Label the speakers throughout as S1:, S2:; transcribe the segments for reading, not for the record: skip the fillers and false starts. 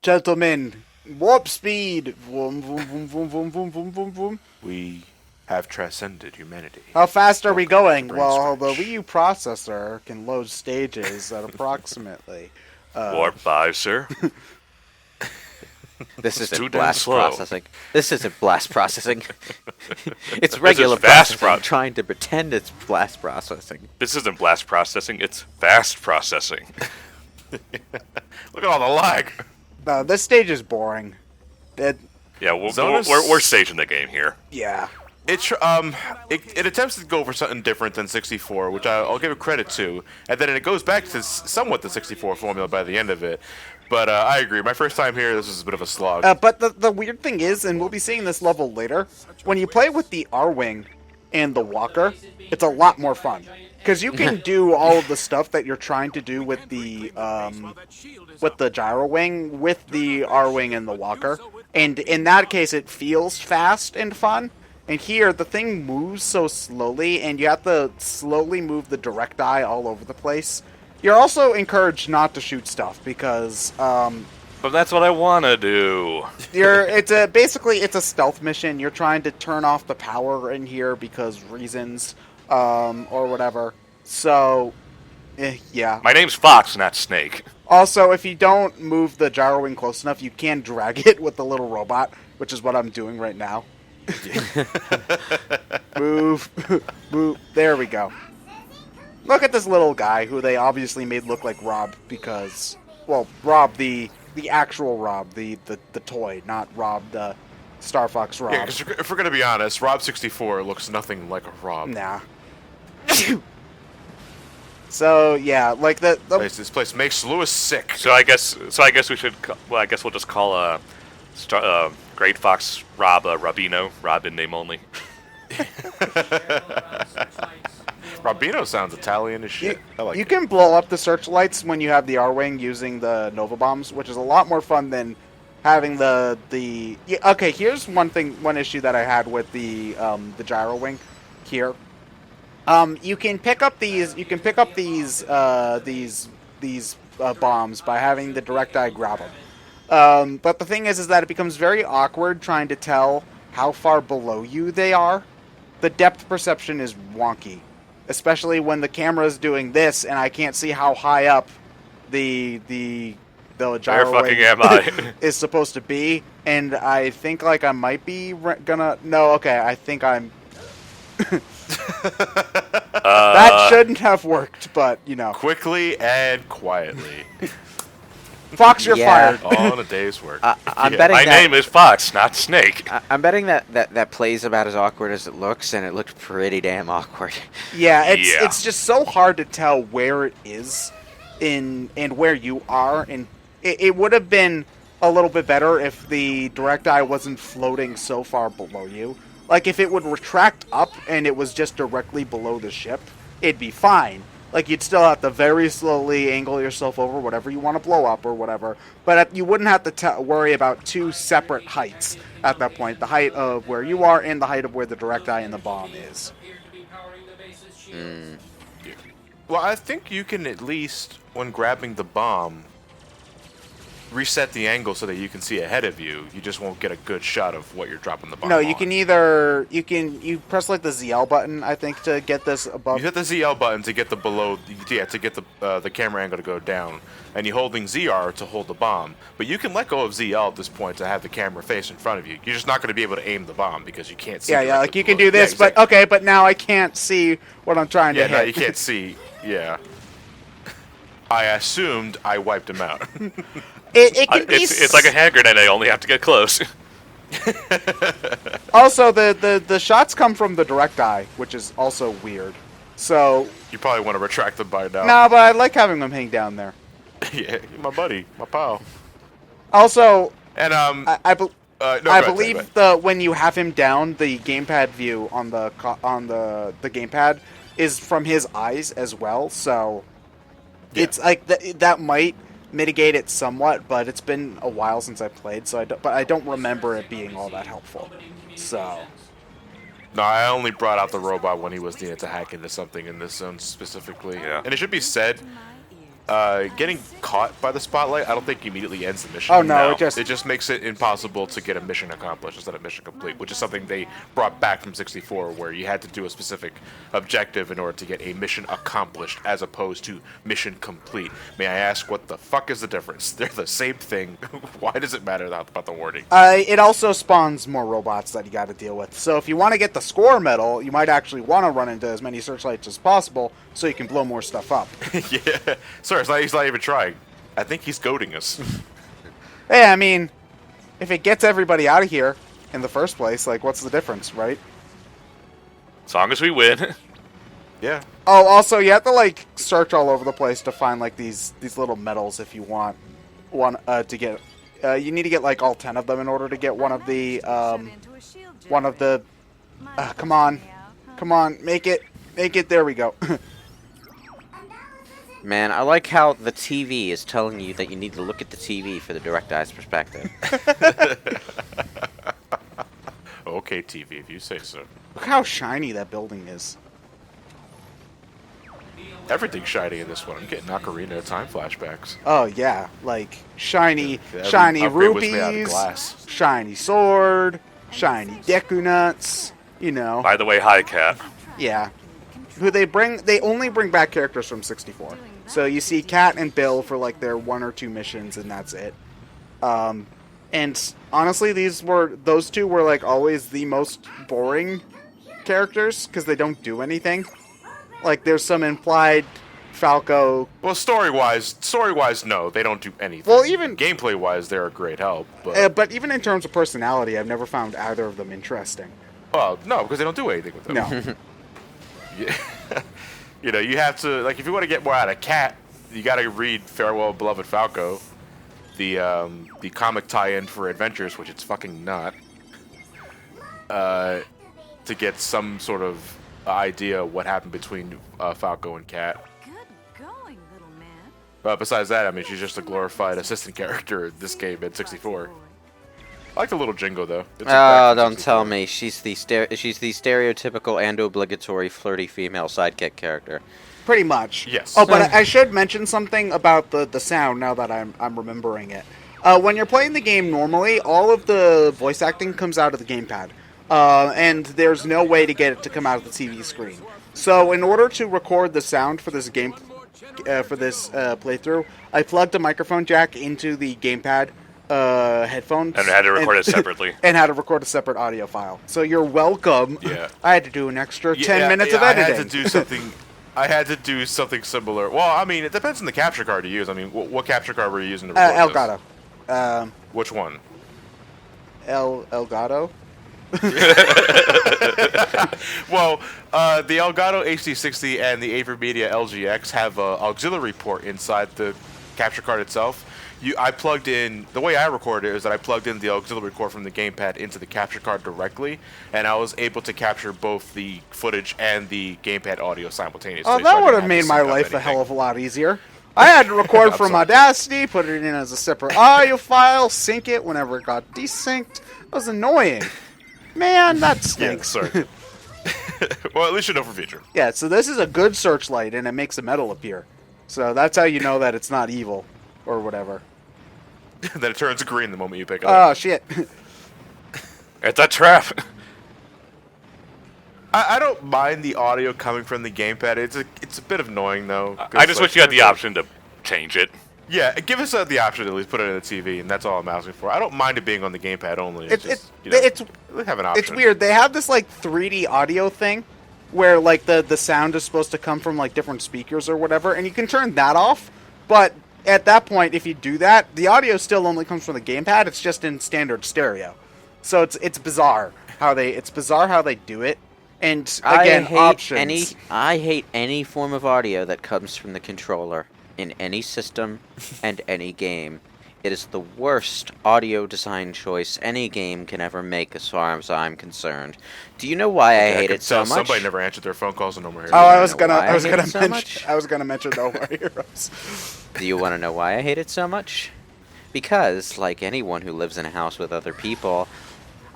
S1: Gentlemen, warp speed! Vroom, vroom, vroom, vroom, vroom, vroom, vroom, vroom, vroom.
S2: We have transcended humanity.
S1: How fast are we
S2: Welcome to
S1: going? Well, the Wii
S2: BrainScratch.
S1: U processor can load stages at approximately. Uh,
S3: Warp 5, sir.
S4: This
S3: It's too
S4: isn't
S3: damn
S4: blast
S3: slow.
S4: processing. This isn't blast processing. It's
S3: This
S4: regular
S3: is fast
S4: processing trying to pretend it's blast processing.
S3: This isn't blast processing, it's fast processing.
S2: Look at all the lag.
S1: no, this stage is boring. It,
S3: Yeah,
S2: Zonus-
S3: we're staging the game here.
S1: yeah.
S2: It attempts to go for something different than 64, which I'll give it credit to, and then it goes back to somewhat the 64 formula by the end of it. But I agree. My first time here, this was a bit of a slog.
S1: But the weird thing is, and we'll be seeing this level later, when you play with the Arwing and the Walker, it's a lot more fun. Because you can do all of the stuff that you're trying to do with the gyro wing with the Arwing and the Walker. And in that case, it feels fast and fun. And here, the thing moves so slowly, and you have to slowly move the direct eye all over the place. You're also encouraged not to shoot stuff because
S3: But that's what I want to do.
S1: basically it's a stealth mission. You're trying to turn off the power in here because reasons or whatever. So yeah.
S3: My name's Fox, not Snake.
S1: Also, if you don't move the gyro wing close enough, you can drag it with the little robot, which is what I'm doing right now. Move, move. There we go. Look at this little guy who they obviously made look like Rob because, well, Rob the actual Rob, the toy, not Rob the Star Fox Rob.
S2: Yeah, because if we're gonna be honest, Rob 64 looks nothing like a Rob.
S1: Nah. So yeah, like
S2: This place makes Lewis sick.
S3: So I guess we should. Well, I guess we'll just call Great Fox Rob Robino. Robin name only.
S2: Robino sounds Italian as shit. I like
S1: you
S2: it.
S1: can blow up the searchlights when you have the R-Wing using the Nova Bombs, which is a lot more fun than having the yeah, okay, here's one issue that I had with the gyro wing here. You can pick up these bombs by having the direct eye grab them. But the thing is that it becomes very awkward trying to tell how far below you they are. The depth perception is wonky, especially when the camera is doing this and I can't see how high up the
S3: Where
S1: gyro
S3: fucking
S1: wing
S3: am I?
S1: is supposed to be. And I think like I might be gonna no, okay, I think I'm. That shouldn't have worked, but you know.
S2: Quickly and quietly.
S1: Fox, you're
S4: Yeah.
S1: fired.
S2: All in a day's work.
S4: I'm
S2: Yeah.
S4: betting
S3: My
S4: that,
S3: name is Fox, not Snake.
S4: I'm betting that plays about as awkward as it looks, and it looked pretty damn awkward.
S1: Yeah,
S3: Yeah.
S1: it's just so hard to tell where it is and where you are, and it would have been a little bit better if the direct eye wasn't floating so far below you. Like if it would retract up and it was just directly below the ship, it'd be fine. Like you'd still have to very slowly angle yourself over whatever you want to blow up or whatever, but you wouldn't have to worry about two separate heights at that point: the height of where you are and the height of where the direct eye and the bomb is.
S2: Well, I think you can at least, when grabbing the bomb, reset the angle so that you can see ahead of you. You just won't get a good shot of what you're dropping the bomb
S1: No, you
S2: on.
S1: can either you press like the ZL button, I think, to get this above.
S2: You hit the ZL button to get the the camera angle to go down, and you're holding ZR to hold the bomb. But you can let go of ZL at this point to have the camera face in front of you. You're just not going to be able to aim the bomb because you can't see.
S1: Yeah, yeah,
S2: directly
S1: like you can
S2: below.
S1: do this,
S2: Yeah, exactly.
S1: but okay, but now I can't see what I'm trying
S2: Yeah,
S1: to
S2: no,
S1: hit.
S2: you can't see. Yeah. I assumed I wiped him out.
S1: It can be
S3: It's like a hand grenade. I only have to get close.
S1: Also, the shots come from the direct eye, which is also weird. So
S2: You probably want to retract them by now.
S1: no, but I like having them hang down there.
S2: Yeah, my buddy, my pal.
S1: Also,
S2: And
S1: I
S2: no,
S1: I
S2: go ahead, go
S1: believe
S2: ahead.
S1: when you have him down, the gamepad view on the gamepad is from his eyes as well. So
S2: Yeah.
S1: it's like that might mitigate it somewhat, but it's been a while since I played, so I don't remember it being all that helpful. So
S2: No, I only brought out the robot when he was needed to hack into something in this zone specifically.
S3: Yeah.
S2: And it should be said, getting caught by the spotlight, I don't think immediately ends the mission.
S1: Oh no,
S3: No.
S1: it
S2: It just makes it impossible to get a mission accomplished instead of mission complete, which is something they brought back from 64, where you had to do a specific objective in order to get a mission accomplished, as opposed to mission complete. May I ask, what the fuck is the difference? They're the same thing. Why does it matter about the wording?
S1: It also spawns more robots that you got to deal with. So if you want to get the score medal, you might actually want to run into as many searchlights as possible so you can blow more stuff up.
S2: Yeah, sorry, he's not even trying. I think he's goading us.
S1: Hey, I mean, if it gets everybody out of here in the first place, like, what's the difference, right?
S3: As long as we win.
S2: Yeah.
S1: Oh, also, you have to, like, search all over the place to find, like, these little medals if you want to get... you need to get, like, all 10 of them in order to get one of the, come on, make it, there we go.
S4: Man, I like how the TV is telling you that you need to look at the TV for the direct eye's perspective.
S2: Okay, TV, if you say so.
S1: Look how shiny that building is.
S2: Everything's shiny in this one. I'm getting Ocarina of Time flashbacks.
S1: Oh, yeah, like, shiny
S2: Every upgrade was made out of
S1: rupees,
S2: glass.
S1: shiny sword, shiny Deku Nuts, you know.
S3: By the way, hi, Katt.
S1: Yeah. Who they only bring back characters from 64. So you see Katt and Bill for like their 1 or 2 missions and that's it. And honestly, those two were like always the most boring characters because they don't do anything. Like there's some implied Falco.
S2: Well, story-wise, no, they don't do anything.
S1: Well, even
S2: gameplay-wise, they're a great help. But
S1: even in terms of personality, I've never found either of them interesting.
S2: well, no, because they don't do anything with them.
S1: No.
S2: Yeah. You know, you have to, like, if you want to get more out of Katt, you got to read Farewell Beloved Falco, the comic tie-in for Adventures, which it's fucking not, to get some sort of idea what happened between Falco and Katt.
S5: Good going, little man.
S2: But besides that, I mean, she's just a glorified assistant character in this game at 64. I like the little Jingo though. It's
S4: Oh, don't tell me. She's the stereotypical and obligatory flirty female sidekick character.
S1: Pretty much.
S2: Yes.
S1: Oh, but I should mention something about the sound now that I'm remembering it. When you're playing the game normally, all of the voice acting comes out of the gamepad. And there's no way to get it to come out of the TV screen. So in order to record the sound for this game, playthrough, I plugged a microphone jack into the gamepad headphones.
S3: And had to record it separately.
S1: And had to record a separate audio file. So you're welcome.
S2: Yeah.
S1: I had to do an extra 10 minutes of editing.
S2: I had to do something similar. Well, I mean, it depends on the capture card you use. I mean, what capture card were you using to record this?
S1: Elgato.
S2: Which one?
S1: Elgato?
S2: Well, the Elgato HD60 and the AverMedia LGX have an auxiliary port inside the capture card itself. I plugged in, the way I recorded it is that I plugged in the auxiliary cord from the gamepad into the capture card directly, and I was able to capture both the footage and the gamepad audio simultaneously.
S1: Oh,
S2: so I
S1: that
S2: didn't
S1: would have
S2: to
S1: made
S2: sync
S1: my
S2: up
S1: life a
S2: anything.
S1: hell of a lot easier. I had to record from
S2: sorry.
S1: Audacity, put it in as a separate audio file, sync it whenever it got desynced. That was annoying. Man, that
S2: Yeah,
S1: stinks.
S2: sorry. Well, at least you know for future.
S1: Yeah, so this is a good searchlight, and it makes a metal appear. So that's how you know that it's not evil, or whatever.
S2: Then it turns green the moment you pick it up.
S1: Oh, shit.
S3: It's a trap.
S2: I don't mind the audio coming from the gamepad. It's a bit annoying though.
S3: I just wish you had the option to change it.
S2: Yeah, give us the option to at least put it in the TV, and that's all I'm asking for. I don't mind it being on the gamepad only.
S1: It's
S2: we have an option.
S1: It's weird. They have this, like, 3D audio thing where, like, the sound is supposed to come from, like, different speakers or whatever, and you can turn that off, but at that point, if you do that, the audio still only comes from the gamepad. It's just in standard stereo. So it's bizarre how they do it. And again, options.
S4: I hate any form of audio that comes from the controller in any system and any game. It is the worst audio design choice any game can ever make, as far as I'm concerned. Do you know why I hate it so much?
S2: Somebody never answered their phone calls in No More Heroes.
S1: Oh, I was
S4: know
S1: gonna
S4: why I hate it so
S1: mention
S4: much?
S1: I was gonna mention No More Heroes.
S4: Do you want to know why I hate it so much? Because, like anyone who lives in a house with other people,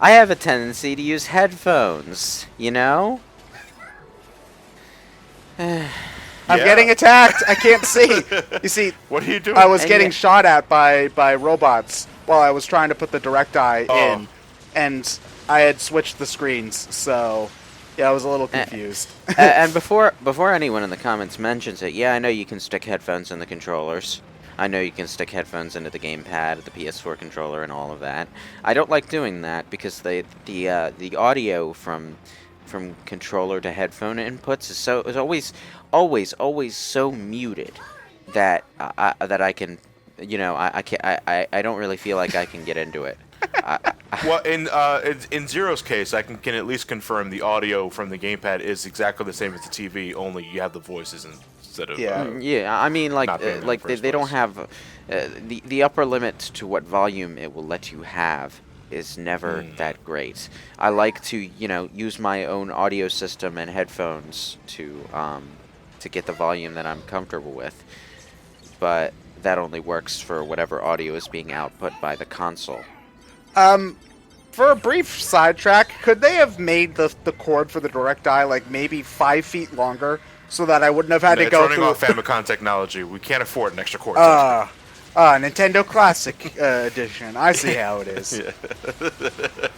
S4: I have a tendency to use headphones, you know?
S1: I'm
S2: Yeah.
S1: getting attacked. I can't see. You see,
S2: What are you doing?
S1: I was
S4: And
S1: getting
S4: yet-
S1: shot at by robots while I was trying to put the direct eye
S2: Oh.
S1: in, and I had switched the screens. So, yeah, I was a little confused.
S4: And before anyone in the comments mentions it, yeah, I know you can stick headphones in the controllers. I know you can stick headphones into the gamepad, the PS4 controller, and all of that. I don't like doing that because the audio from controller to headphone inputs is always so muted that I can, I don't really feel like I can get into it.
S2: Well, in Zero's case, I can at least confirm the audio from the gamepad is exactly the same as the TV. Only you have the voices instead of.
S1: Yeah.
S4: Yeah, I mean,
S2: Not being in the
S4: like
S2: first
S4: they don't
S2: place.
S4: have the upper limit to what volume it will let you have is never that great. I like to use my own audio system and headphones to get the volume that I'm comfortable with, but that only works for whatever audio is being output by the console.
S1: For a brief sidetrack, could they have made the cord for the direct eye like maybe 5 feet longer so that I wouldn't have had to
S2: It's
S1: go
S2: running
S1: through?
S2: off Famicom technology. We can't afford an extra cord.
S1: Nintendo Classic Edition. I see how it is.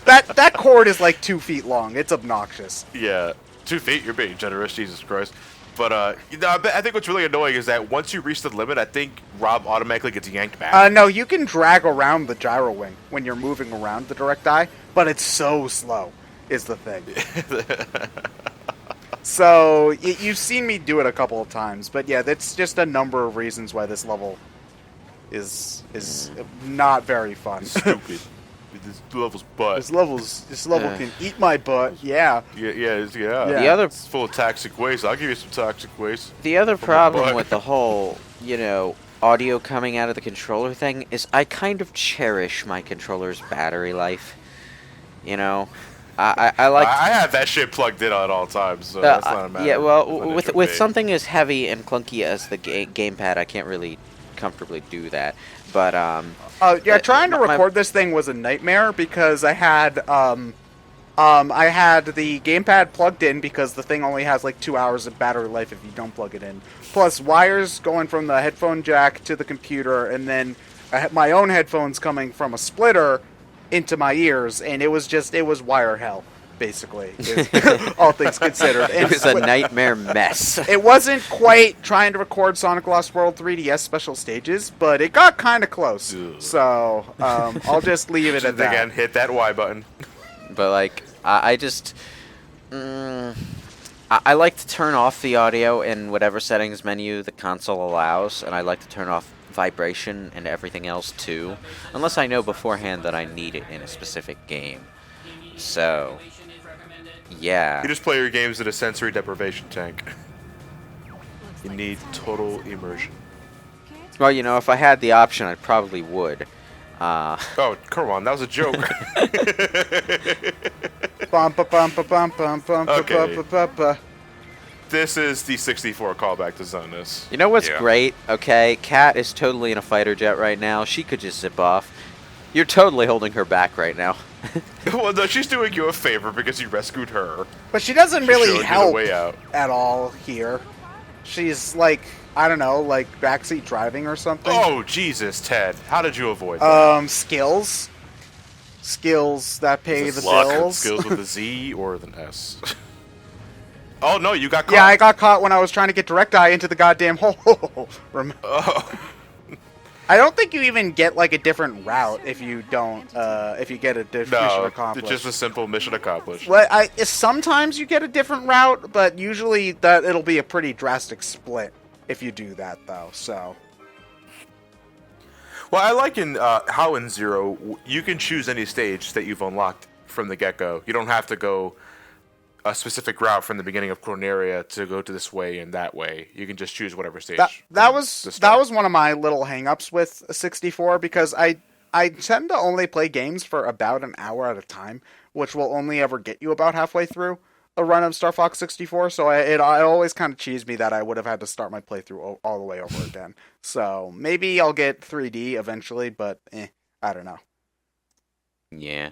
S1: That cord is like 2 feet long. It's obnoxious.
S2: Yeah, 2 feet. You're being generous, Jesus Christ. But I think what's really annoying is that once you reach the limit, I think Rob automatically gets yanked back.
S1: No, you can drag around the gyro wing when you're moving around the direct eye, but it's so slow, is the thing. So, you've seen me do it a couple of times, but yeah, that's just a number of reasons why this level is not very fun.
S2: Stupid. This level's butt.
S1: This level can eat my butt, yeah.
S2: Yeah.
S4: The other
S2: It's full of toxic waste. I'll give you some toxic waste.
S4: The other
S2: From the
S4: problem
S2: butt.
S4: with the whole, audio coming out of the controller thing is I kind of cherish my controller's battery life. I like.
S2: I have that shit plugged in at all times, so that's not a matter.
S4: Yeah,
S2: of
S4: well,
S2: an
S4: with
S2: issue
S4: with
S2: for me.
S4: something as heavy and clunky as the gamepad, I can't really comfortably do that. But
S1: Trying to
S4: my-
S1: record this thing was a nightmare because I had I had the gamepad plugged in because the thing only has like 2 hours of battery life if you don't plug it in. Plus wires going from the headphone jack to the computer, and then I had my own headphones coming from a splitter into my ears, and it was wire hell, basically, all things considered.
S4: it was a nightmare mess.
S1: It wasn't quite trying to record Sonic Lost World 3DS special stages, but it got kind of close.
S2: Ugh.
S1: So I'll just leave it at that.
S2: Again, hit that Y button.
S4: But like, I just, I like to turn off the audio in whatever settings menu the console allows, and I like to turn off vibration and everything else too, unless I know beforehand that I need it in a specific game. So, yeah.
S2: You just play your games in a sensory deprivation tank. You need total immersion.
S4: Well, if I had the option, I probably would.
S2: Oh, come on, that was a joke.
S1: Bum, ba, bum, ba, bum, bum, bum, ba,
S2: Okay.
S1: ba, ba, ba.
S2: This is the 64 callback to Zonus.
S4: You know what's
S3: Yeah.
S4: great? Okay, Katt is totally in a fighter jet right now. She could just zip off. You're totally holding her back right now.
S2: Well, no, she's doing you a favor because you rescued her.
S1: But she doesn't
S2: She
S1: really
S2: showed you the
S1: help
S2: way out.
S1: at all here. She's like, I don't know, like backseat driving or something.
S2: Oh, Jesus, Ted. How did you avoid that?
S1: Skills that pay
S2: Is
S1: the
S2: it luck?
S1: bills.
S2: Skills with a Z or with an S? Oh, no, you got caught.
S1: Yeah, I got caught when I was trying to get direct eye into the goddamn hole.
S2: Oh.
S1: I don't think you even get like a different route if you don't. If you get a mission
S2: No,
S1: accomplished.
S2: it's just a simple mission accomplished.
S1: Well, sometimes you get a different route, but usually that it'll be a pretty drastic split if you do that, though. So
S2: Well, I like how in Zero you can choose any stage that you've unlocked from the get-go. You don't have to go a specific route from the beginning of Corneria to go to this way and that way. You can just choose whatever stage.
S1: that
S2: from
S1: was
S2: the
S1: that
S2: start.
S1: was one of my little hang-ups with 64 because I tend to only play games for about an hour at a time, which will only ever get you about halfway through a run of Star Fox 64. So it always kind of cheesed me that I would have had to start my playthrough all the way over again. So maybe I'll get 3D eventually, but I don't know.
S4: Yeah.